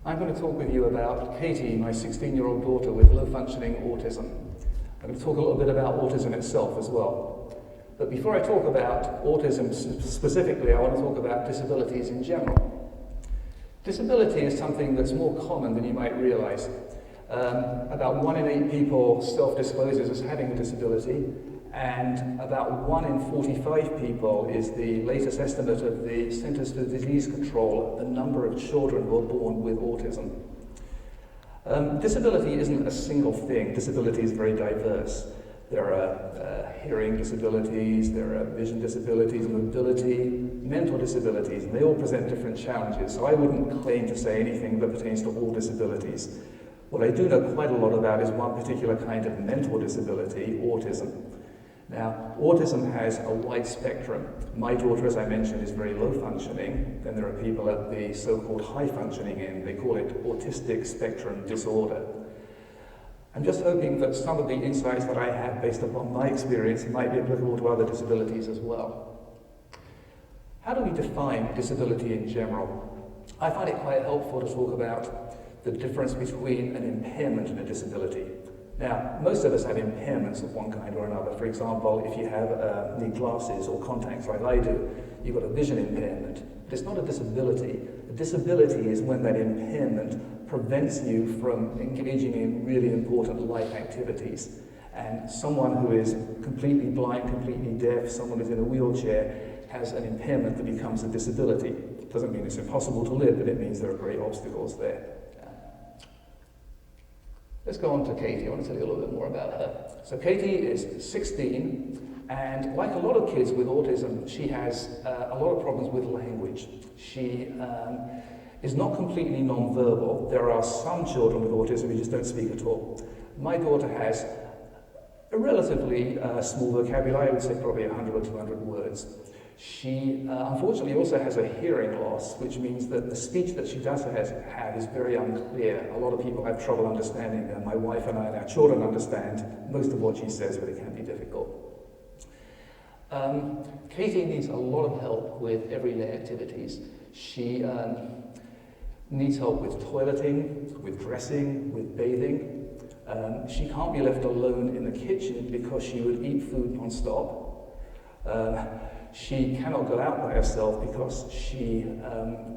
I'm going to talk with you about Katie, my 16-year-old daughter with low-functioning autism. I'm going to talk a little bit about autism itself as well. But before I talk about autism specifically, I want to talk about disabilities in general. Disability is something that's more common than you might realize. About 1 in 8 people self-discloses as having a disability, and about 1 in 45 people is the latest estimate of the Centers for Disease Control, the number of children who are born with autism. Disability isn't a single thing. Disability is very diverse. There are hearing disabilities, there are vision disabilities, mobility, mental disabilities, and they all present different challenges. So I wouldn't claim to say anything that pertains to all disabilities. What I do know quite a lot about is one particular kind of mental disability, autism. Now, autism has a wide spectrum. My daughter, as I mentioned, is very low functioning. Then there are people at the so-called high functioning end. They call it autistic spectrum disorder. I'm just hoping that some of the insights that I have based upon my experience might be applicable to other disabilities as well. How do we define disability in general? I find it quite helpful to talk about the difference between an impairment and a disability. Now, most of us have impairments of one kind or another. For example, if you need glasses or contacts like I do, you've got a vision impairment. But it's not a disability. A disability is when that impairment prevents you from engaging in really important life activities. And someone who is completely blind, completely deaf, someone who's in a wheelchair, has an impairment that becomes a disability. It doesn't mean it's impossible to live, but it means there are great obstacles there. Let's go on to Katie. I want to tell you a little bit more about her. So Katie is 16, and like a lot of kids with autism, she has a lot of problems with language. She is not completely non-verbal. There are some children with autism who just don't speak at all. My daughter has a relatively small vocabulary. I would say probably 100 or 200 words. She unfortunately also has a hearing loss, which means that the speech that she does have is very unclear. A lot of people have trouble understanding her. My wife and I and our children understand most of what she says, but it can be difficult. Katie needs a lot of help with everyday activities. She needs help with toileting, with dressing, with bathing. She can't be left alone in the kitchen because she would eat food non-stop. She cannot go out by herself because she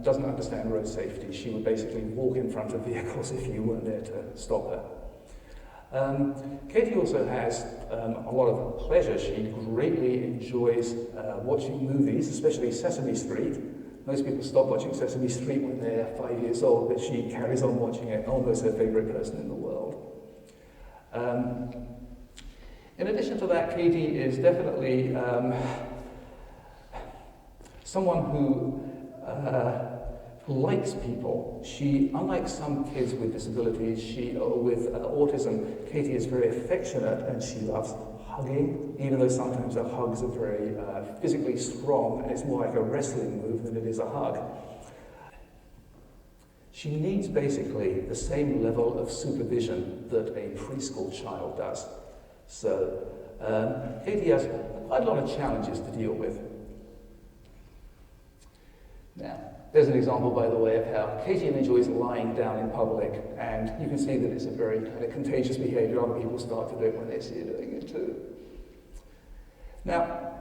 doesn't understand road safety. She would basically walk in front of vehicles if you weren't there to stop her. Katie also has a lot of pleasure. She greatly enjoys watching movies, especially Sesame Street. Most people stop watching Sesame Street when they're 5 years old, but she carries on watching it, almost her favorite person in the world. In addition to that, Katie is definitely someone who likes people. She, unlike some kids with disabilities, with autism, Katie is very affectionate and she loves hugging, even though sometimes her hugs are very physically strong and it's more like a wrestling move than it is a hug. She needs basically the same level of supervision that a preschool child does. So Katie has quite a lot of challenges to deal with. Now, there's an example, by the way, of how Katie enjoys lying down in public, and you can see that it's a very kind of contagious behavior. Other people start to do it when they see her doing it too. Now,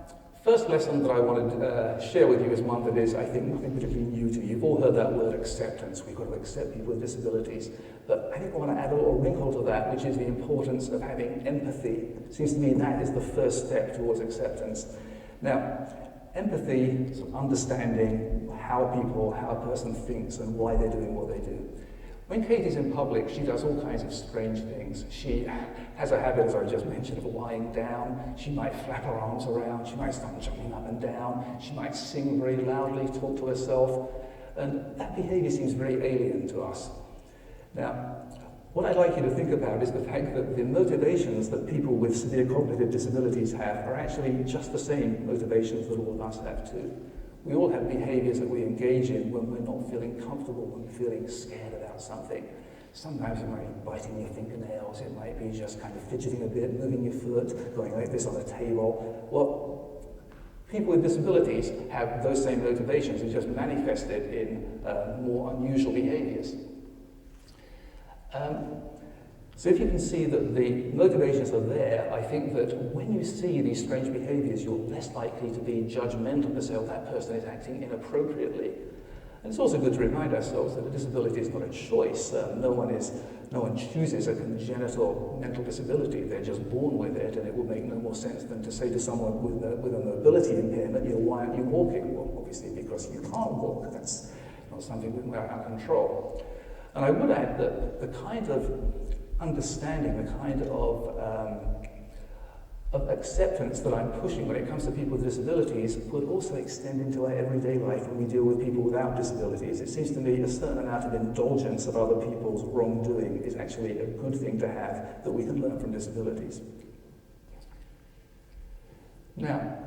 first lesson that I wanted to share with you is one that is, I think, nothing particularly new to you. You've all heard that word acceptance. We've got to accept people with disabilities. But I think I want to add a little wrinkle to that, which is the importance of having empathy. It seems to me that is the first step towards acceptance. Now, empathy is understanding how a person thinks and why they're doing what they do. When Katie's in public, she does all kinds of strange things. She has a habit, as I just mentioned, of lying down. She might flap her arms around. She might start jumping up and down. She might sing very loudly, talk to herself. And that behavior seems very alien to us. Now, what I'd like you to think about is the fact that the motivations that people with severe cognitive disabilities have are actually just the same motivations that all of us have too. We all have behaviors that we engage in when we're not feeling comfortable, when we're feeling scared about something. Sometimes it might be biting your fingernails, it might be just kind of fidgeting a bit, moving your foot, going like this on a table. Well, people with disabilities have those same motivations, it's just manifested in more unusual behaviors. So if you can see that the motivations are there, I think that when you see these strange behaviours, you're less likely to be judgmental to say, oh, that person is acting inappropriately. And it's also good to remind ourselves that a disability is not a choice. No one chooses a congenital mental disability. They're just born with it, and it would make no more sense than to say to someone with a mobility impairment, why aren't you walking? Well, obviously because you can't walk. That's not something within our control. And I would add that the kind of understanding, the kind of acceptance that I'm pushing when it comes to people with disabilities would also extend into our everyday life when we deal with people without disabilities. It seems to me a certain amount of indulgence of other people's wrongdoing is actually a good thing to have that we can learn from disabilities. Now,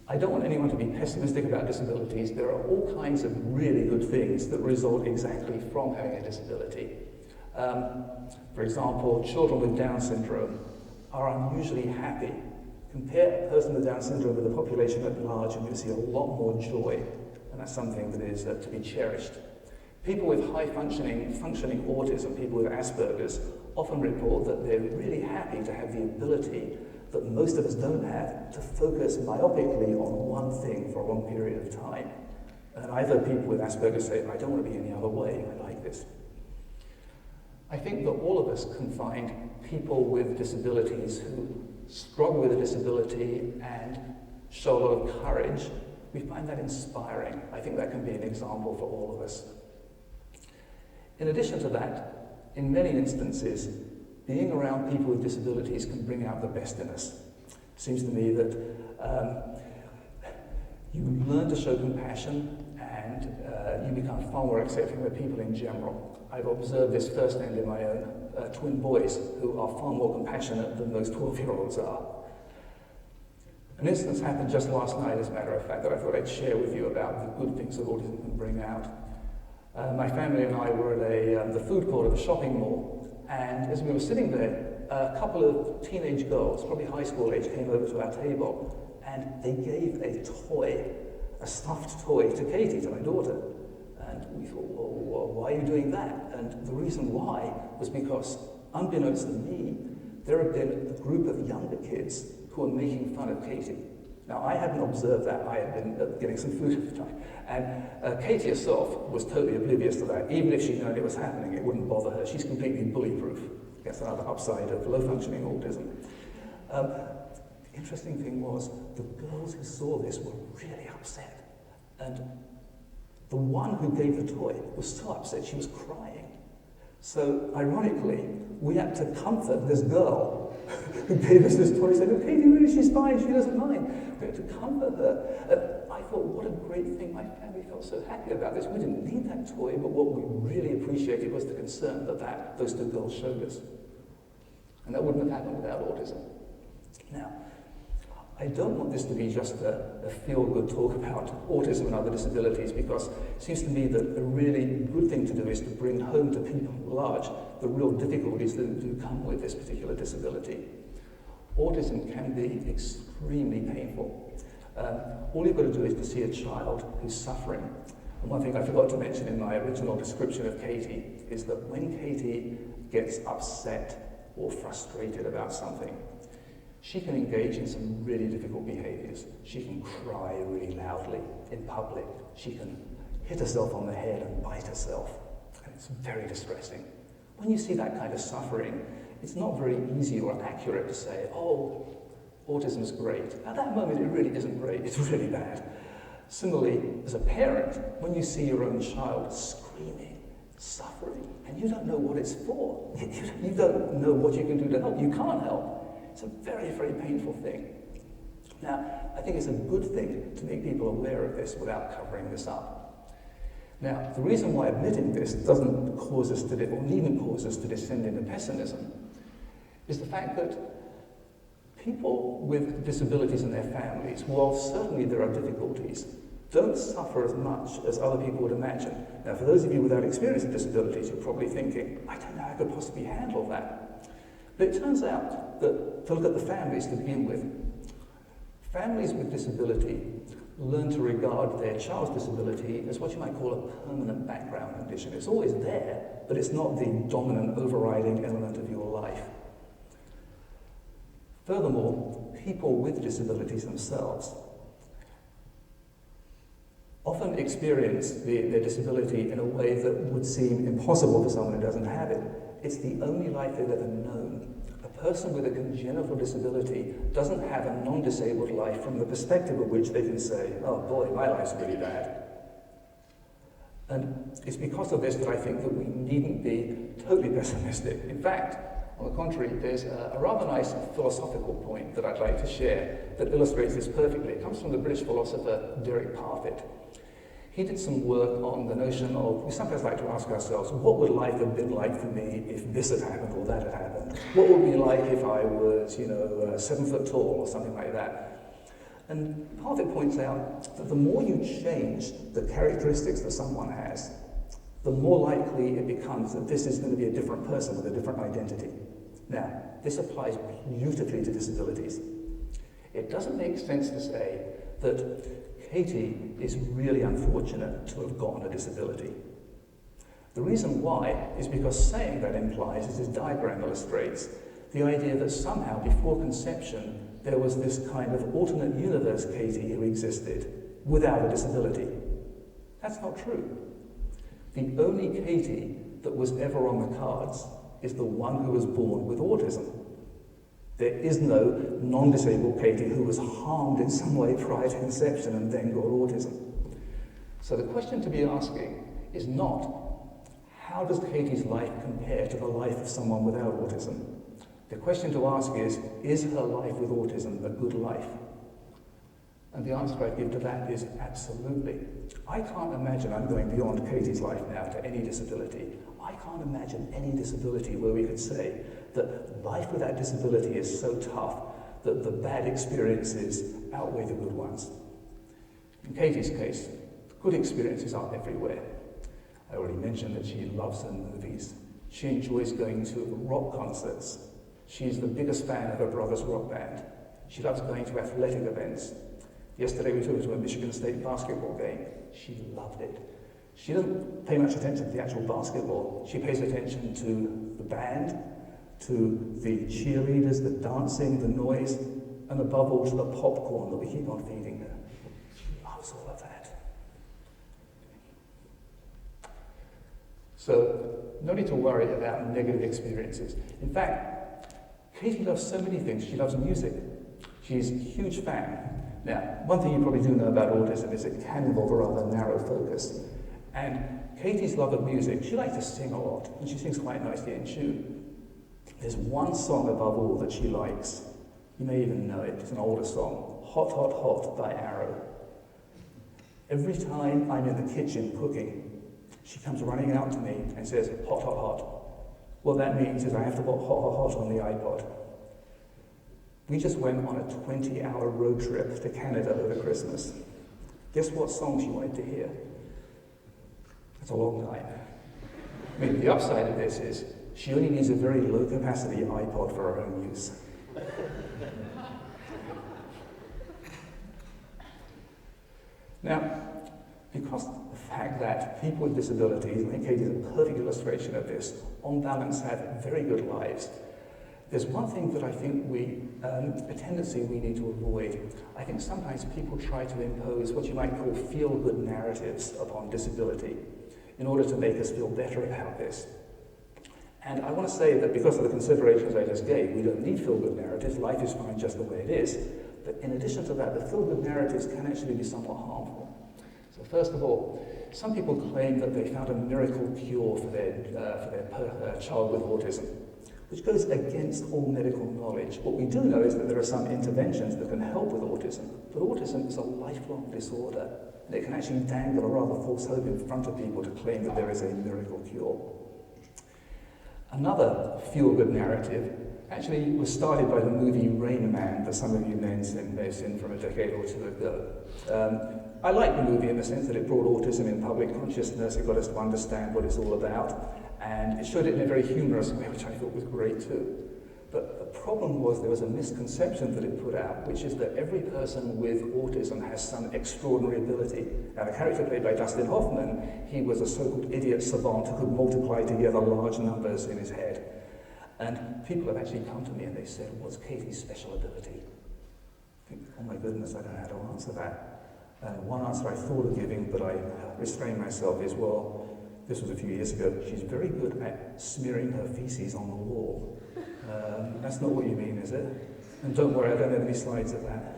I don't want anyone to be pessimistic about disabilities. There are all kinds of really good things that result exactly from having a disability. For example, children with Down syndrome are unusually happy. Compare a person with Down syndrome with the population at large and you'll see a lot more joy, and that's something that is to be cherished. People with high functioning autism, people with Asperger's, often report that they're really happy to have the ability that most of us don't have to focus myopically on one thing for a long period of time. And I've heard people with Asperger's say, I don't want to be any other way, I like this. I think that all of us can find people with disabilities who struggle with a disability and show a lot of courage. We find that inspiring. I think that can be an example for all of us. In addition to that, in many instances, being around people with disabilities can bring out the best in us. It seems to me that you learn to show compassion and you become far more accepting of people in general. I've observed this firsthand in my own twin boys, who are far more compassionate than those 12-year-olds are. An instance happened just last night, as a matter of fact, that I thought I'd share with you about the good things that autism can bring out. My family and I were at the food court of a shopping mall, and as we were sitting there, a couple of teenage girls, probably high school age, came over to our table, and they gave a toy, a stuffed toy, to Katie, to my daughter. And we thought, well, why are you doing that? And the reason why was because, unbeknownst to me, there had been a group of younger kids who were making fun of Katie. Now, I hadn't observed that. I had been getting some food at the time. And Katie herself was totally oblivious to that. Even if she'd known it was happening, it wouldn't bother her. She's completely bully-proof. That's another upside of low-functioning autism. The interesting thing was, the girls who saw this were really upset. And the one who gave the toy was so upset she was crying. So, ironically, we had to comfort this girl who gave us this toy, saying, okay, really, she's fine, she doesn't mind. We had to comfort her. And I thought, what a great thing. My family felt so happy about this. We didn't need that toy, but what we really appreciated was the concern that those two girls showed us. And that wouldn't have happened without autism. Now, I don't want this to be just a feel-good talk about autism and other disabilities, because it seems to me that a really good thing to do is to bring home to people at large the real difficulties that do come with this particular disability. Autism can be extremely painful. All you've got to do is to see a child who's suffering. And one thing I forgot to mention in my original description of Katie is that when Katie gets upset or frustrated about something, she can engage in some really difficult behaviours. She can cry really loudly in public. She can hit herself on the head and bite herself. And it's very distressing. When you see that kind of suffering, it's not very easy or accurate to say, oh, autism's great. At that moment, it really isn't great. It's really bad. Similarly, as a parent, when you see your own child screaming, suffering, and you don't know what it's for, you don't know what you can do to help. You can't help. It's a very, very painful thing. Now, I think it's a good thing to make people aware of this without covering this up. Now, the reason why admitting this doesn't cause us to, or needn't cause us to descend into pessimism, is the fact that people with disabilities in their families, while certainly there are difficulties, don't suffer as much as other people would imagine. Now, for those of you without experience of disabilities, you're probably thinking, I don't know how I could possibly handle that. But it turns out that, to look at the families to begin with, families with disability learn to regard their child's disability as what you might call a permanent background condition. It's always there, but it's not the dominant overriding element of your life. Furthermore, people with disabilities themselves often experience their disability in a way that would seem impossible for someone who doesn't have it. It's the only life they've ever known. A person with a congenital disability doesn't have a non-disabled life from the perspective of which they can say, oh boy, my life's really bad. And it's because of this that I think that we needn't be totally pessimistic. In fact, on the contrary, there's a rather nice philosophical point that I'd like to share that illustrates this perfectly. It comes from the British philosopher Derek Parfit. He did some work on the notion of, we sometimes like to ask ourselves, what would life have been like for me if this had happened or that had happened? What would it be like if I was, 7 foot tall or something like that? And Parfit points out that the more you change the characteristics that someone has, the more likely it becomes that this is going to be a different person with a different identity. Now, this applies beautifully to disabilities. It doesn't make sense to say that Katie is really unfortunate to have gotten a disability. The reason why is because saying that implies, as this diagram illustrates, the idea that somehow before conception there was this kind of alternate universe Katie who existed without a disability. That's not true. The only Katie that was ever on the cards is the one who was born with autism. There is no non-disabled Katie who was harmed in some way prior to conception and then got autism. So the question to be asking is not, how does Katie's life compare to the life of someone without autism? The question to ask is her life with autism a good life? And the answer I give to that is absolutely. I can't imagine, I'm going beyond Katie's life now to any disability. I can't imagine any disability where we could say that life with that disability is so tough that the bad experiences outweigh the good ones. In Katie's case, good experiences are everywhere. I already mentioned that she loves her movies. She enjoys going to rock concerts. She's the biggest fan of her brother's rock band. She loves going to athletic events. Yesterday we took her to a Michigan State basketball game. She loved it. She doesn't pay much attention to the actual basketball. She pays attention to the band, to the cheerleaders, the dancing, the noise, and above all to the popcorn that we keep on feeding her. She loves all of that. So, no need to worry about negative experiences. In fact, Katie loves so many things. She loves music. She's a huge fan. Now, one thing you probably do know about autism is it can involve a rather narrow focus. And Katie's love of music, she likes to sing a lot, and she sings quite nicely in tune. There's one song above all that she likes. You may even know it. It's an older song, Hot, Hot, Hot by Arrow. Every time I'm in the kitchen cooking, she comes running out to me and says, hot, hot, hot. What that means is I have to put hot, hot, hot on the iPod. We just went on a 20-hour road trip to Canada over Christmas. Guess what song she wanted to hear? It's a long time. I mean, the upside of this is she only needs a very low-capacity iPod for her own use. Now, because of the fact that people with disabilities, I think Katie is a perfect illustration of this, on balance have very good lives, there's one thing that I think a tendency we need to avoid. I think sometimes people try to impose what you might call feel-good narratives upon disability in order to make us feel better about this. And I want to say that because of the considerations I just gave, we don't need feel-good narratives. Life is fine just the way it is. But in addition to that, the feel-good narratives can actually be somewhat harmful. So first of all, some people claim that they found a miracle cure for their child with autism, which goes against all medical knowledge. What we do know is that there are some interventions that can help with autism, but autism is a lifelong disorder, and it can actually dangle a rather false hope in front of people to claim that there is a miracle cure. Another feel-good narrative actually was started by the movie Rain Man that some of you may have seen from a decade or two ago. I like the movie in the sense that it brought autism in public consciousness, it got us to understand what it's all about, and it showed it in a very humorous way, which I thought was great too. But the problem was there was a misconception that it put out, which is that every person with autism has some extraordinary ability. Now, the character played by Dustin Hoffman, he was a so-called idiot savant who could multiply together large numbers in his head. And people have actually come to me and they said, what's Katie's special ability? I think, oh my goodness, I don't know how to answer that. And one answer I thought of giving, but I restrained myself, is, well, this was a few years ago, she's very good at smearing her feces on the wall. That's not what you mean, is it? And don't worry, I don't have any slides of that.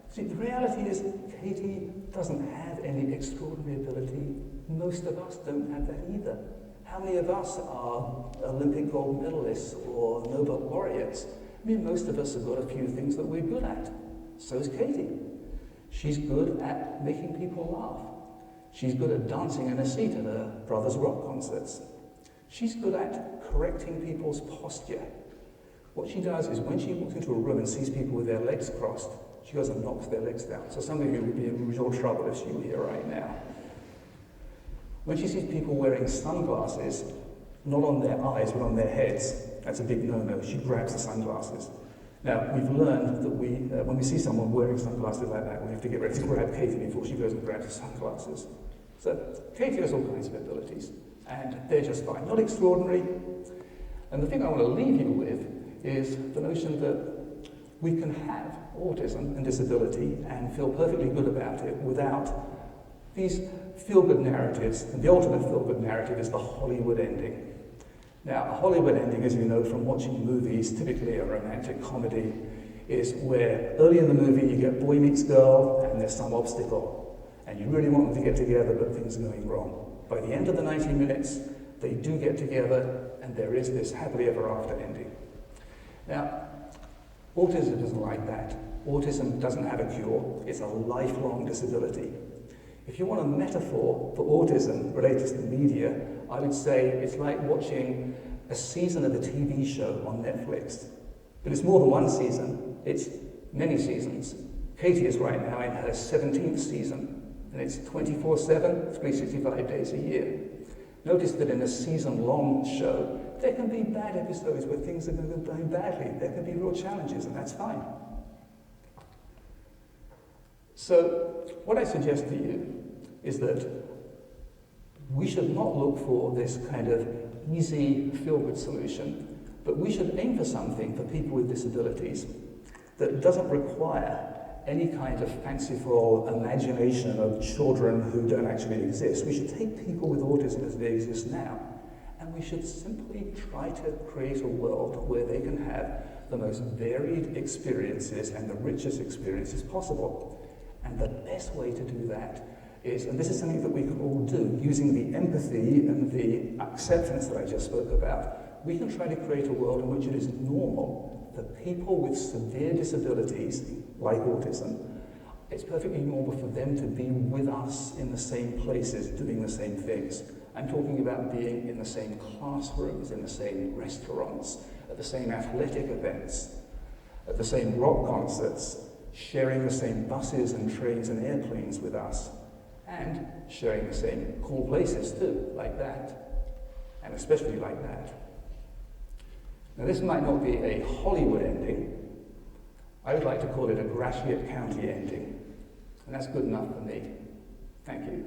See, the reality is, Katie doesn't have any extraordinary ability. Most of us don't have that either. How many of us are Olympic gold medalists or Nobel laureates? I mean, most of us have got a few things that we're good at. So is Katie. She's good at making people laugh. She's good at dancing in a seat at her brother's rock concerts. She's good at correcting people's posture. What she does is when she walks into a room and sees people with their legs crossed, she goes and knocks their legs down. So some of you would be in real trouble if she were here right now. When she sees people wearing sunglasses, not on their eyes, but on their heads, that's a big no-no. She grabs the sunglasses. Now, we've learned that when we see someone wearing sunglasses like that, we have to get ready to grab Katie before she goes and grabs the sunglasses. So, Katie has all kinds of abilities, and they're just fine. Not extraordinary. And the thing I want to leave you with is the notion that we can have autism and disability and feel perfectly good about it without these feel-good narratives. And the ultimate feel-good narrative is the Hollywood ending. Now, a Hollywood ending, as you know from watching movies, typically a romantic comedy, is where early in the movie you get boy meets girl and there's some obstacle. And you really want them to get together, but things are going wrong. By the end of the 90 minutes, they do get together and there is this happily ever after ending. Now, autism isn't like that. Autism doesn't have a cure. It's a lifelong disability. If you want a metaphor for autism related to the media, I would say it's like watching a season of a TV show on Netflix. But it's more than one season, it's many seasons. Katie is right now in her 17th season, and it's 24/7, 365 days a year. Notice that in a season-long show, there can be bad episodes where things are going badly. There can be real challenges, and that's fine. So, what I suggest to you is that we should not look for this kind of easy, feel-good solution, but we should aim for something for people with disabilities that doesn't require any kind of fanciful imagination of children who don't actually exist. We should take people with autism as they exist now, and we should simply try to create a world where they can have the most varied experiences and the richest experiences possible. And the best way to do that is, and this is something that we can all do, using the empathy and the acceptance that I just spoke about, we can try to create a world in which it is normal that people with severe disabilities, like autism, it's perfectly normal for them to be with us in the same places, doing the same things. I'm talking about being in the same classrooms, in the same restaurants, at the same athletic events, at the same rock concerts, sharing the same buses and trains and airplanes with us, and sharing the same cool places too, like that, and especially like that. Now, this might not be a Hollywood ending. I would like to call it a Gratiot County ending, and that's good enough for me. Thank you.